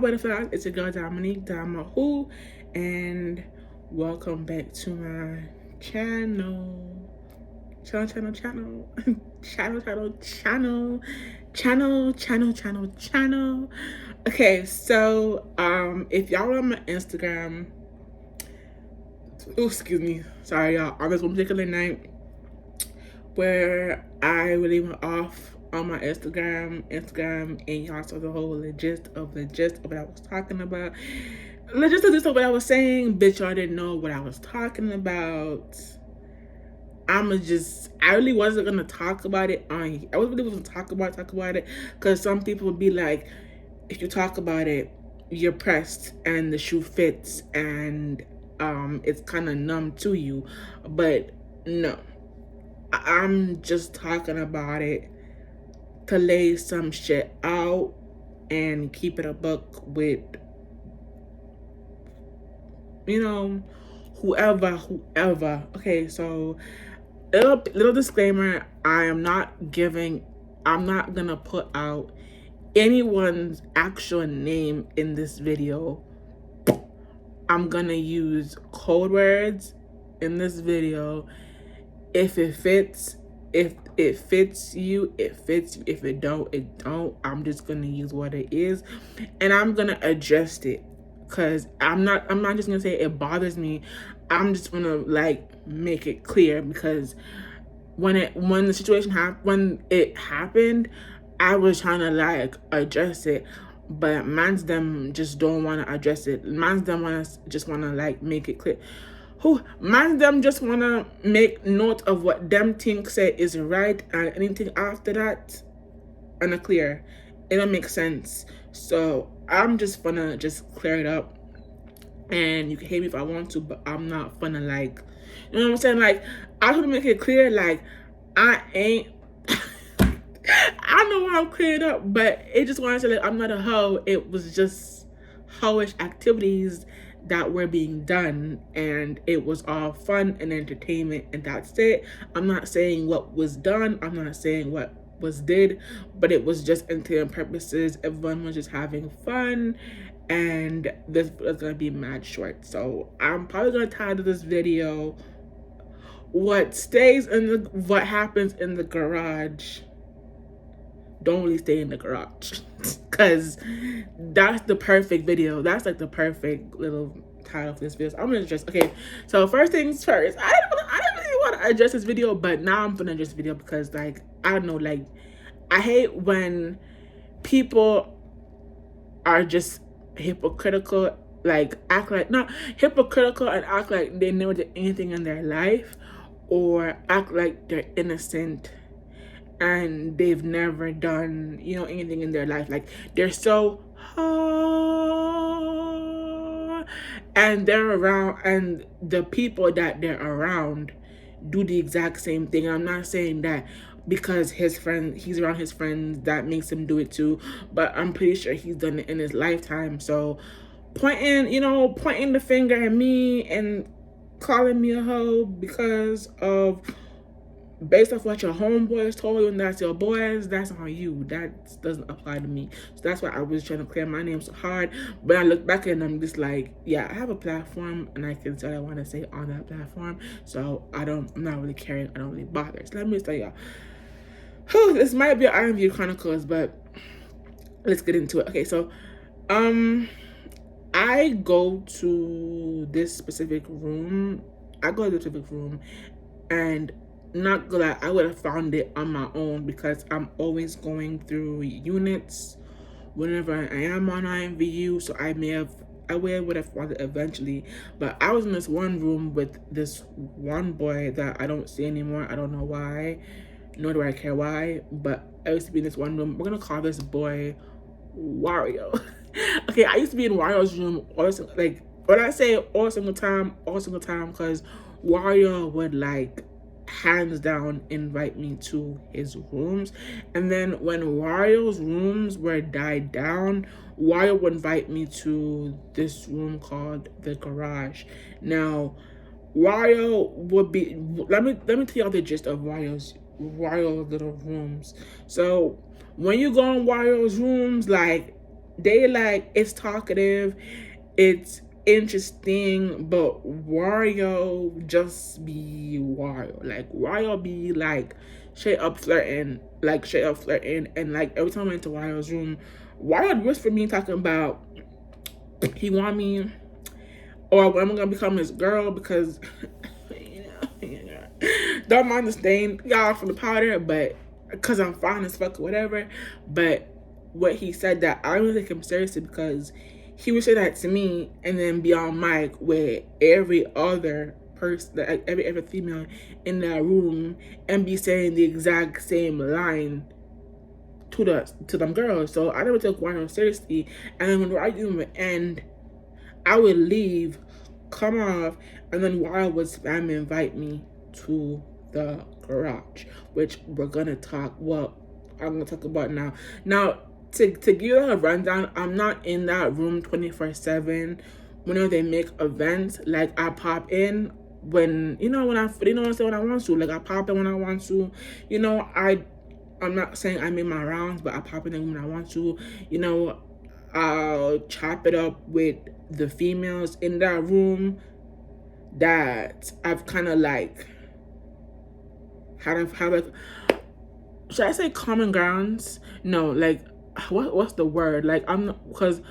butterflies, it's your girl Dominique Who, and welcome back to my channel. Channel. Okay, so if y'all are on my Instagram, excuse me, sorry y'all, on this one particular night where I really went off on my Instagram, and y'all saw the whole gist of what I was talking about. The gist of what I was saying, bitch, y'all didn't know what I was talking about. I really wasn't gonna talk about it I really wasn't talk about it, because some people would be like, if you talk about it, you're pressed and the shoe fits and it's kind of numb to you. But no, I'm just talking about it to lay some shit out and keep it a buck with, whoever. Okay, so little disclaimer, I'm not gonna put out anyone's actual name in this video. I'm gonna use code words in this video. If it fits, if it fits you, it fits you. If it don't, it don't. I'm just gonna use what it is, and I'm gonna adjust it, because I'm not just gonna say it bothers me. I'm just gonna make it clear, because when the situation when it happened, I was trying to address it, but man's them just don't want to address it. Man's them just want to make it clear. Man's them just want to make note of what them think say is right, and anything after that unclear. It don't make sense. So I'm just gonna clear it up, and you can hate me if I want to, but I'm not gonna you know what I'm saying? I want to make it clear, I ain't I know why I'm clearing up, but it just wanted to I'm not a hoe. It was just hoish activities that were being done, and it was all fun and entertainment, and that's it. I'm not saying what was done, I'm not saying what was did, but it was just entertainment purposes. Everyone was just having fun, and this was gonna be mad short, so I'm probably gonna title this video what happens in the garage don't really stay in the garage, because that's the perfect video. That's the perfect little title for this video. So I'm gonna address. Okay, so first things first, I didn't really want to address this video, but now I'm gonna address this video because I don't know, I hate when people are just hypocritical, not hypocritical and act like they never did anything in their life, or act like they're innocent and they've never done anything in their life. They're so and they're around, and the people that they're around do the exact same thing. I'm not saying that because he's around his friends that makes him do it too, but I'm pretty sure he's done it in his lifetime. So pointing the finger at me and calling me a hoe based off what your homeboys told you, and that's your boys, that's on you. That doesn't apply to me. So that's why I was trying to clear my name so hard. But I look back and I'm just yeah, I have a platform and I can say what I want to say on that platform. So I'm not really caring. I don't really bother. So let me tell y'all. This might be an IMVU Chronicles, but let's get into it. Okay, so I go to this specific room. And not glad I would have found it on my own, because I'm always going through units whenever I am on IMVU, so I would have found it eventually. But I was in this one room with this one boy that I don't see anymore. I don't know why, nor do I care why, but I used to be in this one room. We're gonna call this boy Wario. Okay, I used to be in Wario's room when I say all single time, because Wario would hands down invite me to his rooms, and then when Wario's rooms were died down, Wario would invite me to this room called the garage. Now Wario would be, let me tell y'all the gist of Wario's little rooms. So when you go in Wario's rooms, they like, it's talkative, it's interesting, but Wario just be Wario. Like Wario be like straight up flirting, and like every time I went to Wario's room, Wario would whisper me talking about he want me, or when I'm gonna become his girl, because don't mind the stain, y'all, from the powder, but because I'm fine as fuck or whatever. But what he said, that I don't take him seriously, because he would say that to me and then be on mic with every other person, like every female in that room, and be saying the exact same line to them girls. So I never took one seriously. And then when the argument would end, I would leave, come off, and then Wild would spam invite me to the garage, which we're gonna talk. Well, I'm gonna talk about now. Now, to give you a rundown, I'm not in that room 24/7. Whenever they make events, like I pop in when when I want to. Like I pop in when I want to. I'm not saying I make my rounds, but I pop in when I want to. I'll chop it up with the females in that room that I've kind of like have like, should I say common grounds? No, like what's the word? Like because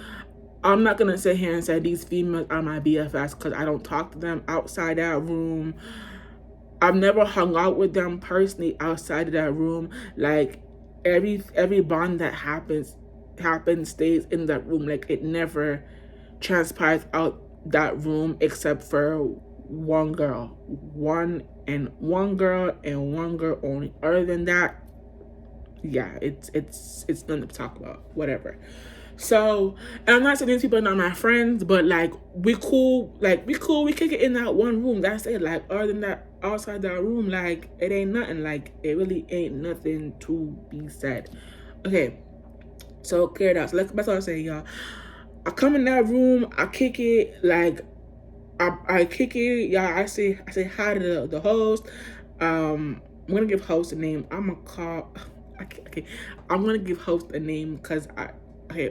I'm not gonna sit here and say these females are my BFFs, because I don't talk to them outside that room. I've never hung out with them personally outside of that room. Like every bond that happens stays in that room. Like it never transpires out that room, except for one girl, one girl only. Other than that, yeah, it's nothing to talk about, whatever. So, and I'm not saying these people are not my friends, but like we cool, we kick it in that one room, that's it. Like other than that, outside that room, like it ain't nothing. Like it really ain't nothing to be said. Okay, so clear it out. So that's what I was saying, y'all. I come in that room, I kick it, like I kick it, y'all. I say hi to the host. I'm gonna give host a name. I'm gonna give host a name, because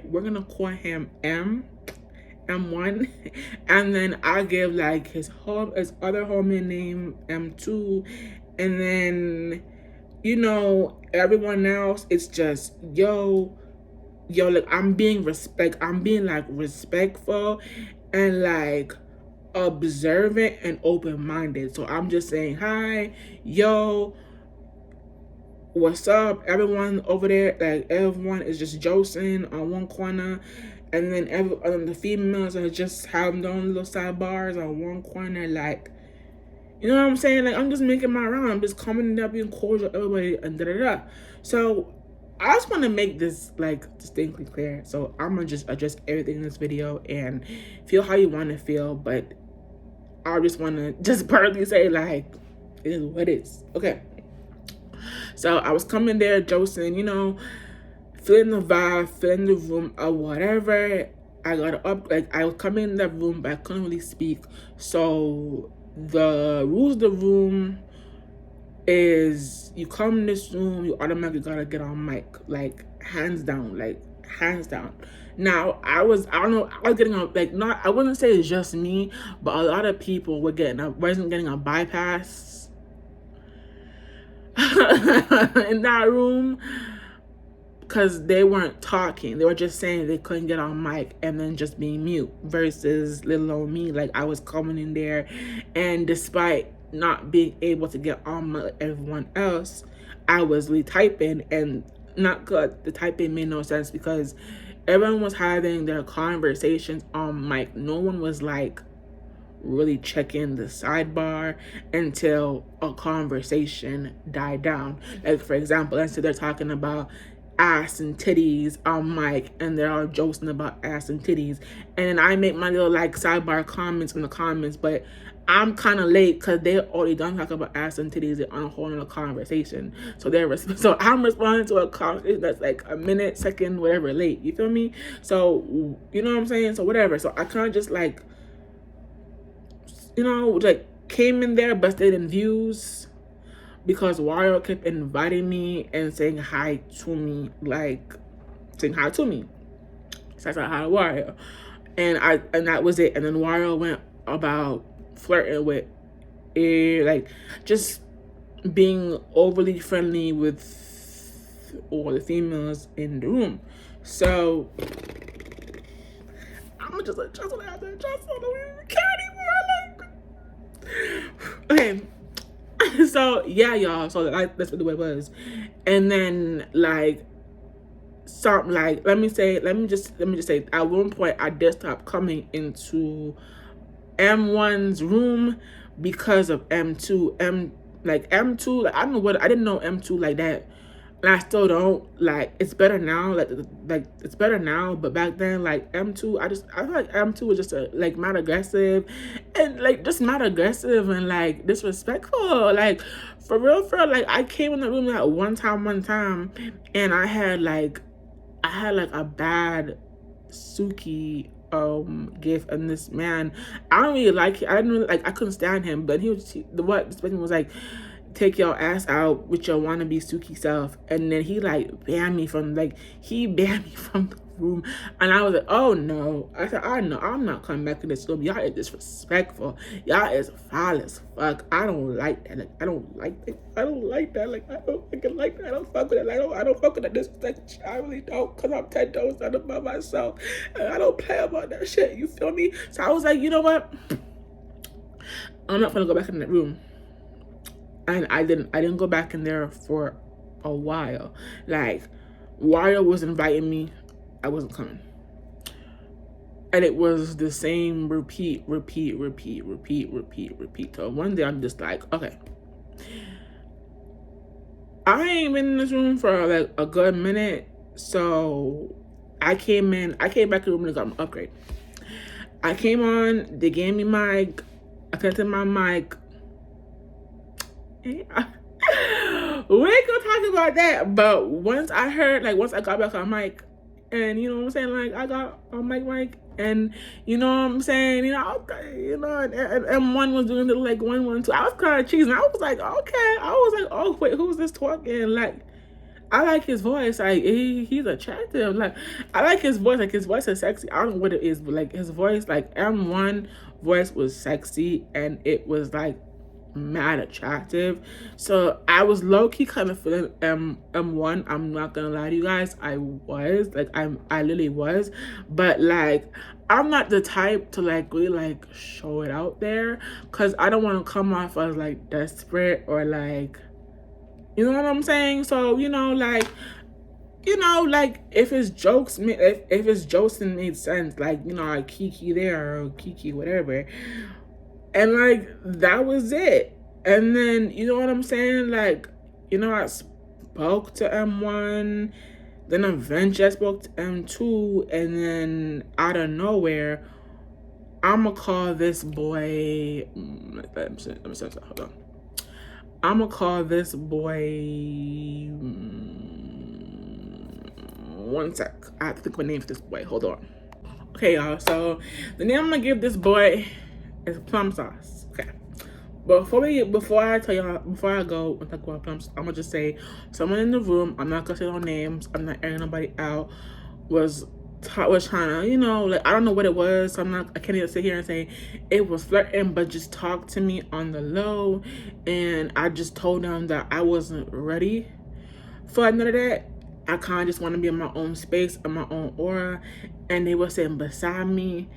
we're gonna call him M1, and then I give like his other homie name M2, and then everyone else, it's just yo, like I'm being like respectful and like observant and open-minded. So I'm just saying hi, yo, what's up, everyone over there. Like everyone is just josing on one corner, and then the females are just having their own little sidebars on one corner. Like, you know what I'm saying? Like I'm just making my round. I'm just coming up, being cordial, everybody, and da. So I just want to make this like distinctly clear. So I'm gonna just address everything in this video and feel how you want to feel, but I just want to just partly say like it is what it is. Okay. So I was coming there, Joseph, feeling the vibe, feeling the room or whatever. I got up, like I was coming in that room, but I couldn't really speak. So the rules of the room is you come in this room, you automatically gotta get on mic, like hands down. Now I was getting a, like, not, I wouldn't say it's just me, but a lot of people wasn't getting a bypass in that room, because they weren't talking. They were just saying they couldn't get on mic and then just being mute, versus little old me. Like I was coming in there, and despite not being able to get on mic like everyone else, I was retyping, and not good. The typing made no sense because everyone was having their conversations on mic. No one was like really checking the sidebar until a conversation died down. Like for example, let's say they're talking about ass and titties on mic, and they're all joking about ass and titties, and then I make my little like sidebar comments in the comments, but I'm kind of late because they already done talking about ass and titties. They're on a whole other conversation, so I'm responding to a conversation that's like a minute, second, whatever late. You feel me? So you know what I'm saying? So whatever. So I kind of just like, like came in there, busted in views, because Wario kept inviting me and saying hi to me, So I said hi to Wario. And that was it. And then Wario went about flirting with like just being overly friendly with all the females in the room. So I'm just like, just out there, just don't even care anymore. Like, okay. So yeah, y'all. So that's what the way it was. And then like something like let me just say at one point I did stop coming into M1's room because of M2. M2, like I don't know what, I didn't know M2 like that. And I still don't. Like, it's better now. Like it's better now. But back then, like M2, I feel like M2 was just like mad aggressive, and like just mad aggressive and like disrespectful. Like for real. Like I came in the room like one time, and I had like a bad Suki gift, and this man, I don't really like, I didn't really like, I couldn't stand him, but this person was like, take your ass out with your wannabe Suki self. And then he like banned me from the room, and I was like, oh no. I said, I know I'm not coming back to this room. Y'all is disrespectful. Y'all is foul as fuck. I don't like that. Like I don't like that. Like I don't fucking like that. I don't fuck with it. Like, I don't fuck with that disrespect. I really don't, because I'm 10 toes under by myself, and I don't play about that shit. You feel me? So I was like, you know what? I'm not gonna go back in that room. And I didn't go back in there for a while. Like, Wario was inviting me, I wasn't coming. And it was the same repeat. So one day I'm just like, okay, I ain't been in this room for like a good minute. So I came back in the room and got my upgrade. I came on, they gave me mic, I connected my mic. We ain't gonna talk about that. But once I got back on mic, and you know what I'm saying, like I got on mic, and you know what I'm saying, and M1 was doing the like 1 1 2. I was kind of cheesing. I was like, okay. I was like, oh wait, who's this talking? Like, I like his voice. Like he's attractive. Like I like his voice. Like his voice is sexy. I don't know what it is, but like his voice, like M1 voice was sexy, and it was like mad attractive. So I was low-key kind of feeling M1. I'm not gonna lie to you guys. I literally was. But like I'm not the type to like really like show it out there, because I don't want to come off as like desperate or like, you know what I'm saying? So like if his jokes and made sense, like I kiki there or kiki whatever. And like that was it. And then you know what I'm saying, like I spoke to M1, then eventually I spoke to M2, and then out of nowhere I'ma call this boy, let me say, hold on. I'ma call this boy, one sec, I have to think of a name for this boy, hold on. Okay, y'all, so the name I'm gonna give this boy is Plum Sauce. Okay. Before I go and talk about plum sauce, I'm gonna just say someone in the room, I'm not gonna say no names, I'm not airing nobody out, was trying to, like I don't know what it was, so I can't even sit here and say it was flirting, but just talk to me on the low. And I just told them that I wasn't ready for none of that. I kind of just want to be in my own space, in my own aura. And they were sitting beside me,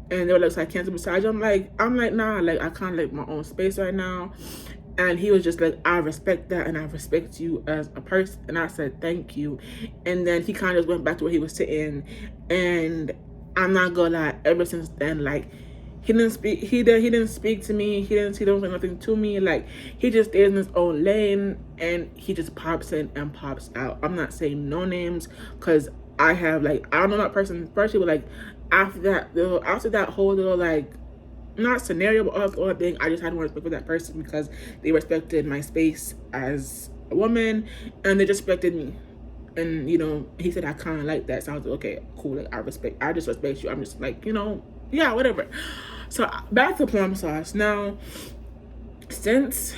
and they were like, so I can't sit beside you. I'm like, nah, like I kind of like my own space right now. And he was just like, I respect that, and I respect you as a person. And I said, thank you. And then he kind of just went back to where he was sitting. And I'm not gonna lie, ever since then, like he didn't speak to me. He don't say nothing to me. Like he just stays in his own lane, and he just pops in and pops out. I'm not saying no names, because I have like, I don't know that person personally, but like after that whole little like, not scenario, but all thing, I just had more respect for that person, because they respected my space as a woman, and they just respected me. And he said I kind of like that, so I was like, okay, cool, like I just respect you. I'm just like, yeah, whatever. So back to Plum Sauce. Now, since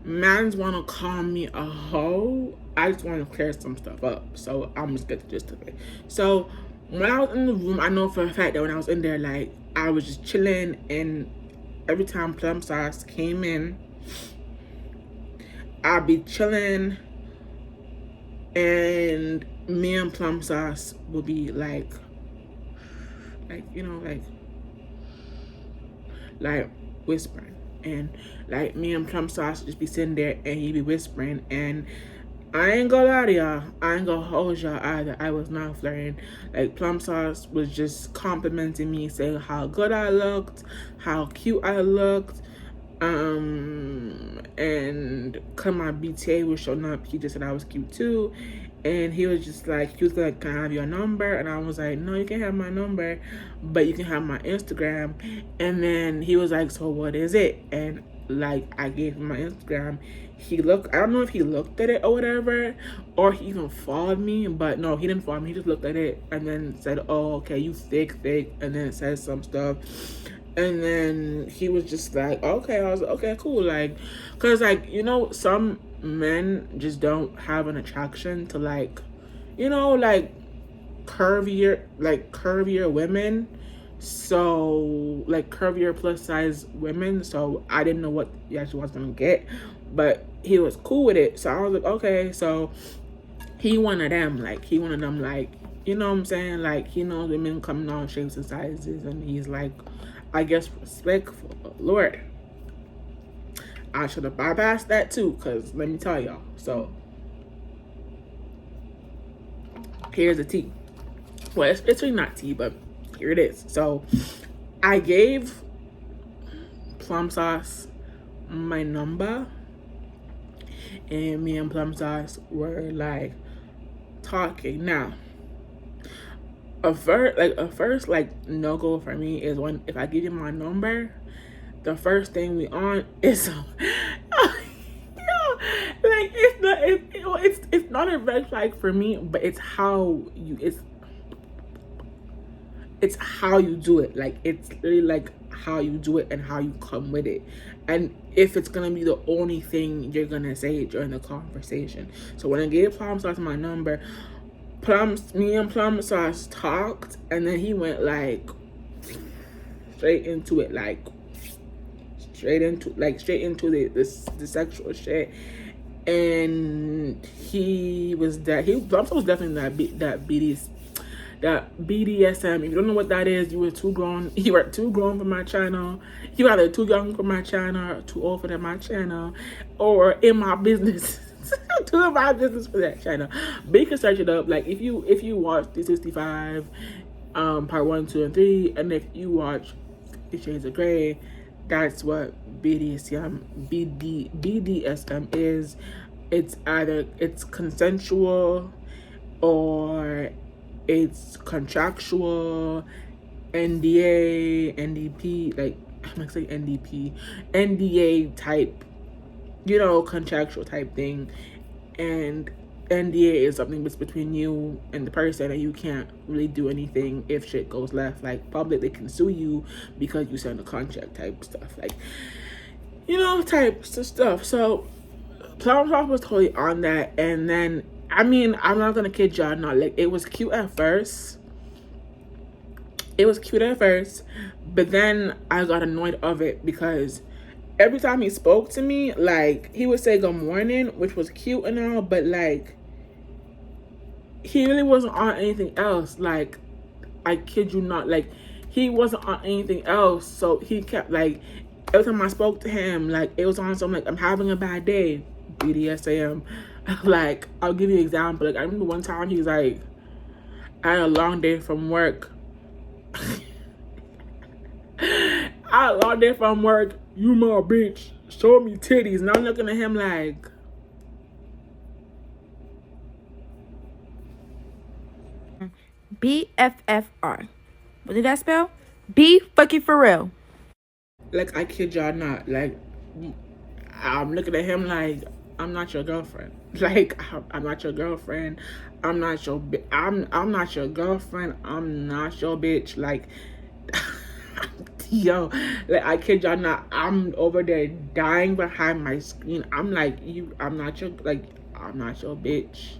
mans want to call me a hoe, I just want to clear some stuff up. So I'm just get the gist of it. So when I was in the room, I know for a fact that when I was in there, like, I was just chilling, and every time Plum Sauce came in, I'd be chilling, and me and Plum Sauce would be like you know, like whispering, and like me and Plum Sauce just be sitting there, and he'd be whispering, and I ain't gonna lie to y'all, I ain't gonna hold y'all either. I was not flirting. Like, Plum Sauce was just complimenting me, saying how good I looked, how cute I looked. And cause my BTA was showing up, he just said I was cute too. And he was just like, he was like, can I have your number? And I was like, no, you can't have my number, but you can have my Instagram. And then he was like, so what is it? And like, I gave him my Instagram. He looked, I don't know if he looked at it or whatever, or he even followed me, but no, he didn't follow me. He just looked at it and then said, oh, okay, you thick, and then it says some stuff. And then he was just like, okay. I was like, okay, cool. Like, cause like, you know, some men just don't have an attraction to, like, you know, like curvier women. So like curvier plus size women. So I didn't know what he actually was gonna get, but he was cool with it. So I was like, okay. So he one of them, like, you know what I'm saying? Like, he knows women come in all shapes and sizes, and he's like, I guess, respectful. But Lord, I should have bypassed that too, because let me tell y'all. So here's the tea. Well, it's really not tea, but here it is. So I gave Plum Sauce my number, and me and Plum Sauce were like talking. Now, a first no go for me is when, if I give you my number, the first thing we on is like, it's not a red flag for me, but it's how you do it. Like, it's really like how you do it and how you come with it, and if it's gonna be the only thing you're gonna say during the conversation. So when I gave Plum Sauce my number, me and Plum Sauce talked, and then he went like straight into it, straight into the sexual shit. And Plum Sauce was definitely that BDSM. If you don't know what that is, you were too grown. You were too grown for my channel. You were either too young for my channel, or too old for my channel, or in my business. Too in my business for that channel. But you can search it up. Like, if you watch 365, part 1, 2, and 3, and if you watch 50 Shades of Grey, that's what BDSM is. It's either it's consensual or it's contractual, NDA, NDP, like, I'm gonna say NDP, NDA type, you know, contractual type thing. And NDA is something that's between you and the person, and you can't really do anything if shit goes left. Like, public, they can sue you because you signed a contract type stuff, like, you know, types of stuff. So Plum Sauce was totally on that. And then, I mean, I'm not gonna kid y'all, not, like, it was cute at first, but then I got annoyed of it, because every time he spoke to me, like, he would say good morning, which was cute and all, but like, he really wasn't on anything else. Like, I kid you not, like, he wasn't on anything else. So he kept, like, every time I spoke to him, like, it was on some, like, I'm having a bad day, BDSM. Like, I'll give you an example. Like, I remember one time he was like, I had a long day from work. I had a long day from work. You my bitch. Show me titties. And I'm looking at him like, BFFR. What did that spell? B fucking for real. Like, I kid y'all not. Like, I'm looking at him like, I'm not your girlfriend. Like, I'm not your girlfriend. I'm not your girlfriend. I'm not your bitch. Like, yo, like, I kid y'all not. I'm over there dying behind my screen. I'm like, I'm not your bitch.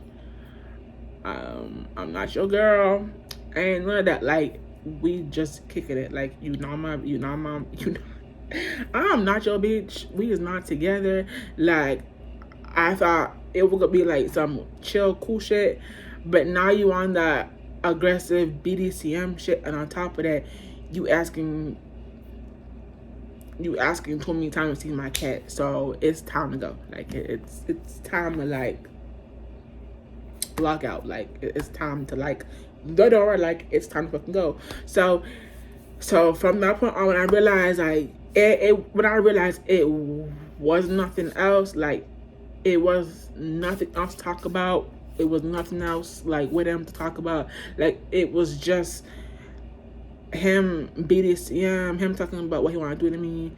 I'm not your girl. ain't none of that. Like, we just kicking it. Like, you know I'm not your bitch. We is not together. Like, I thought it was gonna be like some chill, cool shit, but now you on that aggressive BDSM shit, and on top of that, you asking too many times to see my cat. So it's time to go. Like, it's time to like lock out. Like, it's time to like the door. Like, it's time to fucking go. So from that point on, when I realized like it was nothing else, like it was nothing else to talk about. It was nothing else like with him to talk about. Like, it was just him BDSM, him talking about what he want to do to me,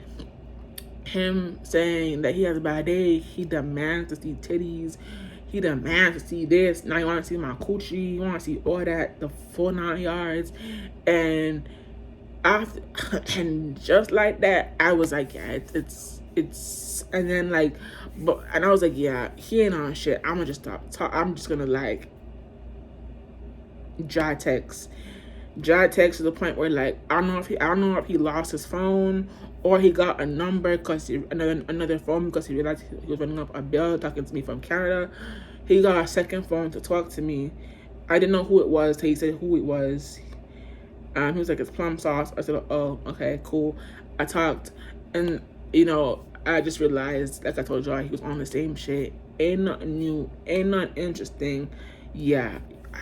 him saying that he has a bad day, he demands to see titties, he demands to see this, now you want to see my coochie, you want to see all that, the full 9 yards. And after, and just like that, I was like, yeah, it's and then like, and I was like, yeah, he ain't on shit. I'm gonna just stop talk. I'm just gonna like dry text to the point where like I don't know if he lost his phone or he got a number because another phone because he realized he was running up a bill talking to me from Canada. He got a second phone to talk to me. I didn't know who it was till he said who it was. He was like, it's plum sauce. I said, oh, okay, cool. I talked, and I just realized, like I told y'all, he was on the same shit. Ain't nothing new, ain't nothing interesting. Yeah,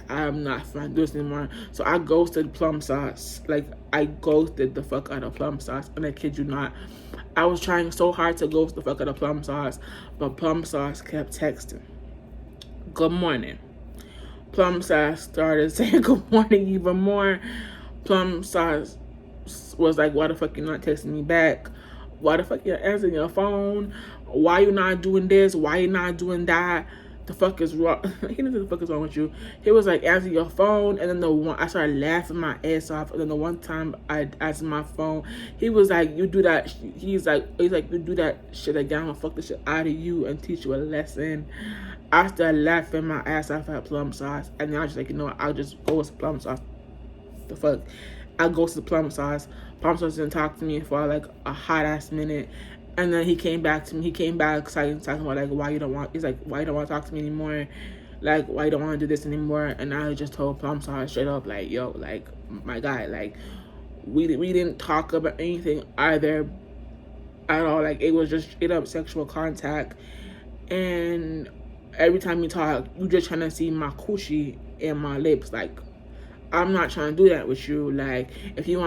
I'm not fun to do this anymore. So I ghosted plum sauce. Like, I ghosted the fuck out of plum sauce, and I kid you not, I was trying so hard to ghost the fuck out of plum sauce, but plum sauce kept texting, good morning. Plum sauce started saying good morning even more. Plum sauce was like, why the fuck you not texting me back? Why the fuck you not answering your phone? Why you not doing this? Why you not doing that? The fuck is wrong? He didn't know the fuck is wrong with you. He was like, answer your phone. And then I started laughing my ass off. And then the one time I answered my phone, he was like, you do that. He's like, you do that shit again. I'm gonna fuck the shit out of you and teach you a lesson. I started laughing my ass off at plum sauce. And then I was just like, you know what? I'll just go with plum sauce. The fuck, I go to the plum sauce. Plum sauce didn't talk to me for like a hot ass minute, and then he came back to me. He came back excited, talking about like why you don't want. He's like, why you don't want to talk to me anymore? Like, why you don't want to do this anymore? And I just told plum sauce straight up, like, yo, like, my guy, like, we didn't talk about anything either at all. Like, it was just straight up sexual contact, and every time you talk, you just trying to see my coochie and my lips. Like, I'm not trying to do that with you. Like, if you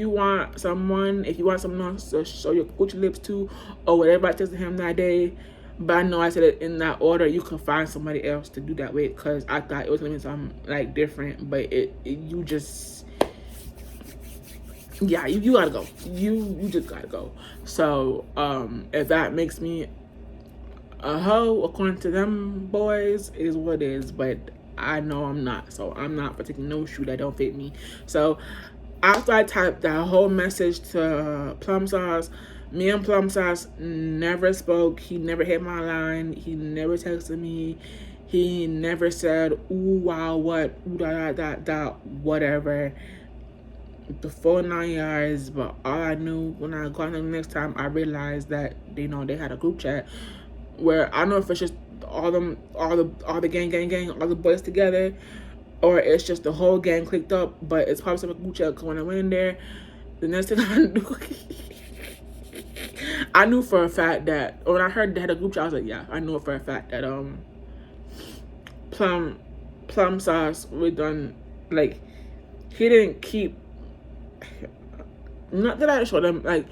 want someone else to show your coochie lips to, or whatever I texted him that day, but I know I said it in that order, you could find somebody else to do that with, because I thought it was gonna be something like different, but you just, yeah, you gotta go. You just gotta go. So if that makes me a hoe according to them boys, it is what it is, but I know I'm not, so I'm not taking no shoe that don't fit me. So after I typed that whole message to plum sauce, me and plum sauce never spoke. He never hit my line. He never texted me. He never said, ooh, wow, what, ooh, da, whatever. The full 9 yards. But all I knew when I got him the next time, I realized that they had a group chat where I don't know if it's just all the gang, all the boys together, or it's just the whole gang clicked up, but it's probably some group chat. Because when I went in there, the next thing I knew, I knew for a fact that when I heard they had a group chat, I was like, yeah, I knew for a fact that plum sauce we done, like, he didn't keep, not that I showed him, like,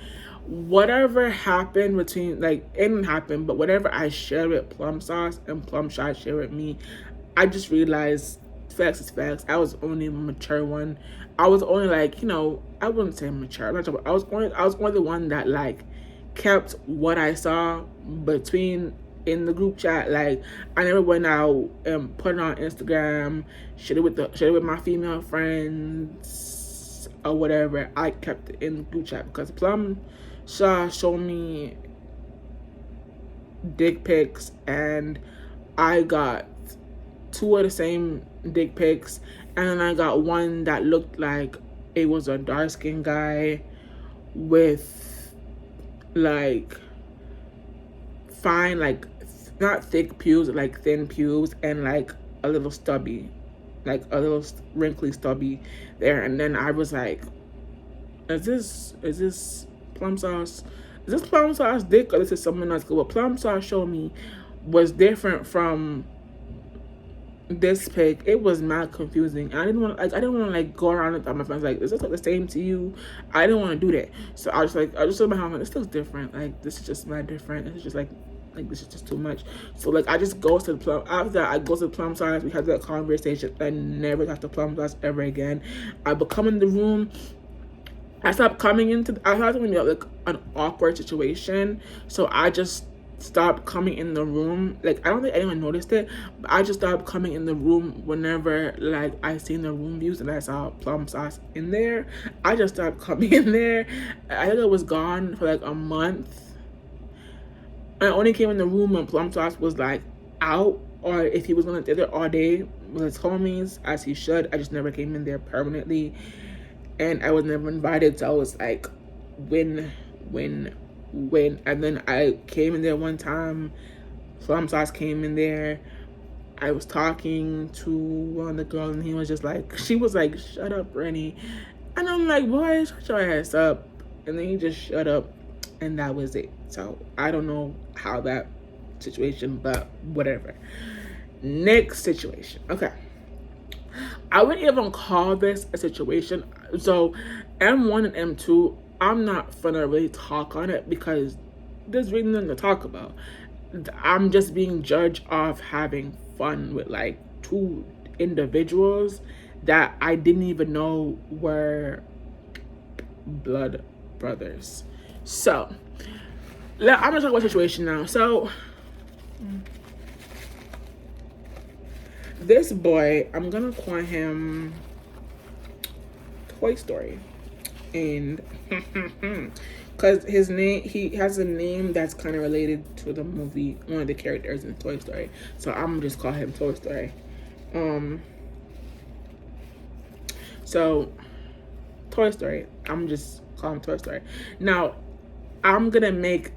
whatever happened between, like, it didn't happen, but whatever I shared with plum sauce and plum sauce shared with me, I just realized facts is facts. I was only a mature one. I was only, like, I wouldn't say mature. I was only the one that, like, kept what I saw between in the group chat. Like, I never went out and put it on Instagram, shared it with my female friends or whatever. I kept it in the group chat because plum showed me dick pics, and I got 2 of the same dick pics, And then I got one that looked like it was a dark-skinned guy with like fine, like not thick pubes, like thin pubes, and like a little stubby, like a little wrinkly stubby there. And then I was like, is this plum sauce? Is this plum sauce dick, or this is someone else? What plum sauce showed me was different from this pic. It was mad confusing. I didn't want to go around and tell my friends like, is this like the same to you? I didn't want to do that. So I just told my mom, like, this looks different. Like, this is just mad different. It's just like this is just too much. So like I just go to the plum. After that, I go to the plum sauce. We have that conversation. I never talk to plum sauce ever again. I would come in the room. I stopped coming into. I had to be like an awkward situation. So I just stopped coming in the room. Like, I don't think anyone noticed it, but I just stopped coming in the room whenever like I seen the room views and I saw plum sauce in there. I just stopped coming in there. I think it was gone for like a month. I only came in the room when plum sauce was like out, or if he was gonna stay there all day with his homies, as he should. I just never came in there permanently, and I was never invited. So I was like, when, and then I came in there one time. Plum sauce came in there. I was talking to one of the girls, and he was just like, she was like, "Shut up, Rennie," and I'm like, "Boy, shut your ass up," and then he just shut up. And that was it. So I don't know how that situation, but whatever. Next situation. Okay. I wouldn't even call this a situation. So M1 and M2, I'm not gonna really talk on it because there's really nothing to talk about. I'm just being judged of having fun with like two individuals that I didn't even know were blood brothers. So, I'm gonna talk about the situation now. So, this boy, I'm gonna call him Toy Story, and because his name, he has a name that's kind of related to the movie, one of the characters in Toy Story. So I'm gonna just call him Toy Story. So Toy Story, I'm just call him Toy Story. Now, I'm gonna make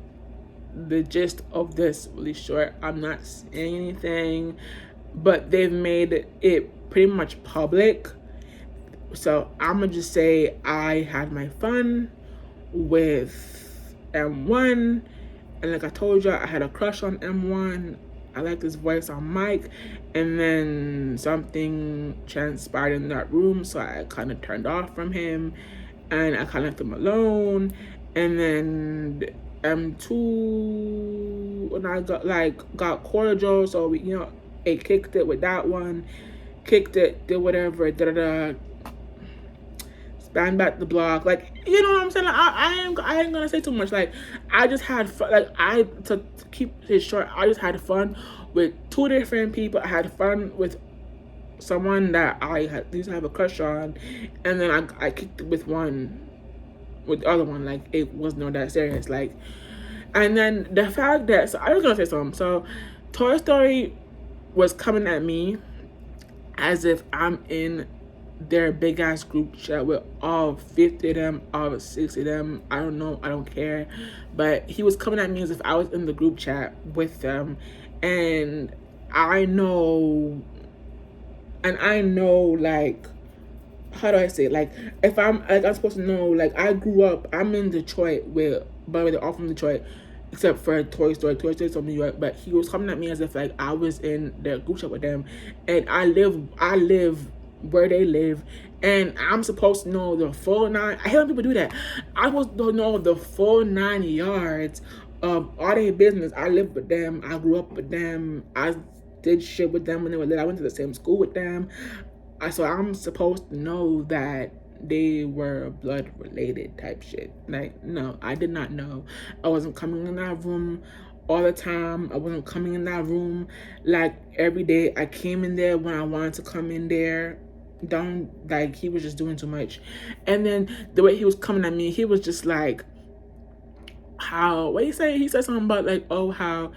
the gist of this really short. I'm not saying anything, but they've made it pretty much public. So I'm gonna just say I had my fun with M1, and like I told you, I had a crush on M1. I liked his voice on mic, and then something transpired in that room, so I kind of turned off from him, and I kind of left him alone. And then M2, and I got cordial, so we, it kicked it with that one, kicked it, did whatever, span back the block, like, you know what I'm saying? Like, I ain't gonna say too much. Like, I just had fun. Like, to keep it short, I just had fun with two different people. I had fun with someone that I used to have a crush on, and then I kicked it with the other one. Like, it was not that serious. Like, and then the fact that, so I was gonna say something. So Toy Story was coming at me as if I'm in their big ass group chat with all 50 of them, all 60 of them. I don't know, I don't care. But he was coming at me as if I was in the group chat with them. And I know, like, how do I say it? Like, if I'm supposed to know, like, I grew up, I'm in Detroit by the way, they're all from Detroit, except for Toy Story. Toy Story's from New York, but he was coming at me as if like I was in their group chat with them, and I live where they live, and I'm supposed to know the full nine. I hate when people do that. I'm supposed to know the full 9 yards of all their business. I live with them. I grew up with them. I did shit with them when they were little. I went to the same school with them. So I'm supposed to know that they were blood related type shit. Like, no, I did not know. I wasn't coming in that room all the time. I wasn't coming in that room like every day. I came in there when I wanted to come in there. Like, he was just doing too much. And then the way he was coming at me, he was just like, what he said something about like, oh, how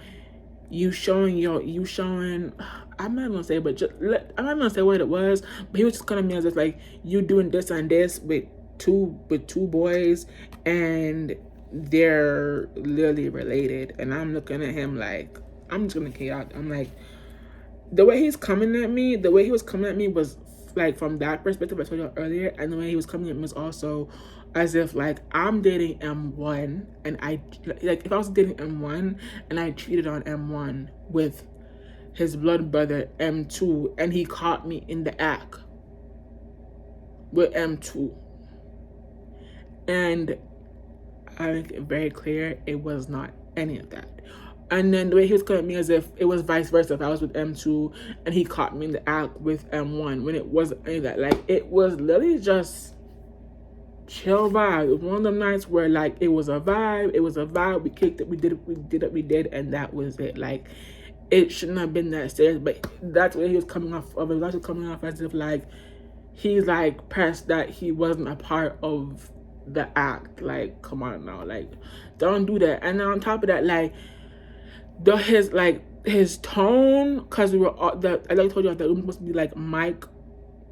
you showing I'm not gonna say, but I'm not gonna say what it was, but he was just calling me as if like you doing this and this with two boys, and they're literally related. And I'm looking at him like, I'm just gonna get out. I'm like, the way he was coming at me was like from that perspective I told you earlier, and the way he was coming at me was also as if like I'm dating M1, and I like if I was dating M1 and I cheated on M1 with his blood brother M2, and he caught me in the act with M2, and I make it very clear it was not any of that. And then the way he was coming at me as if it was vice versa. If I was with M2 and he caught me in the act with M1, when it wasn't any of that. Like, it was literally just chill vibe. It was one of them nights where like it was a vibe. We kicked it, we did what we did, and that was it. Like, it shouldn't have been that serious, but that's where he was coming off of. It was actually coming off as if like he's like pressed that he wasn't a part of the act. Like, come on now, like, don't do that. And then on top of that, like, his tone, because we were all that, I like told you that it was supposed to be like mic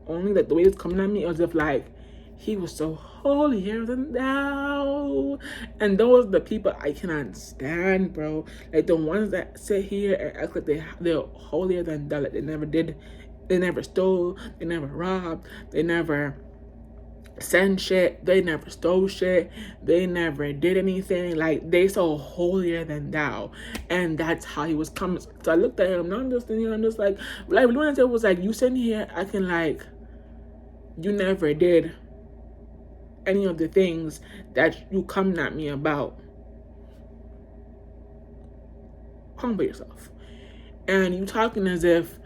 only, like the way he was coming at me, as if like he was so holier than thou. And those are the people I cannot stand, bro. Like the ones that sit here and act like they're holier than thou, like they never did, they never stole, they never robbed, they never send shit, they never stole shit, they never did anything. Like, they so holier than thou. And that's how he was coming. So I looked at him, and I'm just like when I said was like, you sitting here acting like you never did any of the things that you coming at me about. Humble yourself. And you talking as if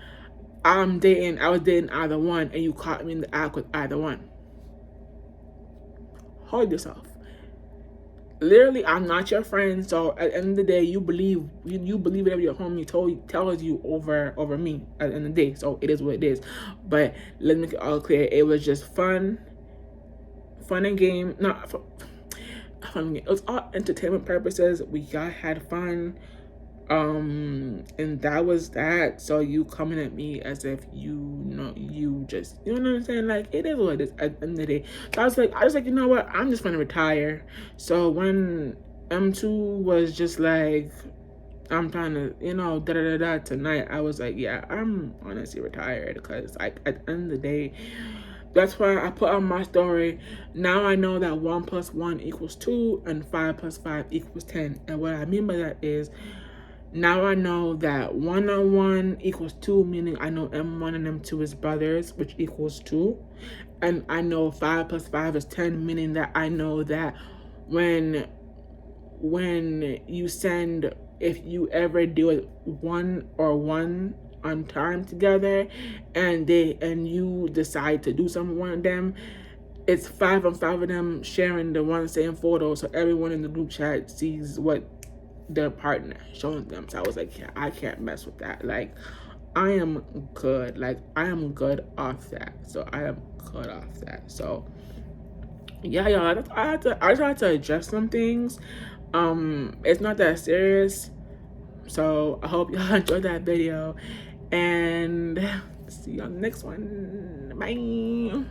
I was dating either one, and you caught me in the act with either one. Hold yourself. Literally, I'm not your friend, so at the end of the day, you believe whatever your homie tells you over me at the end of the day. So it is what it is. But let's make it all clear. It was just fun and game. Not fun. It was all entertainment purposes. We all had fun. And that was that. So you coming at me as if you just, you know what I'm saying? Like, it is what it is at the end of the day. So I was like, you know what? I'm just gonna retire. So when M2 was just like, I'm trying to, tonight, I was like, yeah, I'm honestly retired, because like at the end of the day, that's why I put on my story. Now I know that 1 + 1 = 2, and 5 + 5 = 10. And what I mean by that is, now I know that 1 on 1 = 2, meaning I know M1 and M2 is brothers, which equals 2. And I know 5 + 5 is 10, meaning that I know that when you send, if you ever do it one on time together, and you decide to do something with one of them, it's 5 on 5 of them sharing the one same photo, so everyone in the group chat sees what their partner showing them. So I was like, yeah, I can't mess with that. Like, I am good. Like, I am good off that. So I am good off that. So yeah, y'all, I just had to adjust some things. It's not that serious. So I hope y'all enjoyed that video, and see you on the next one. Bye.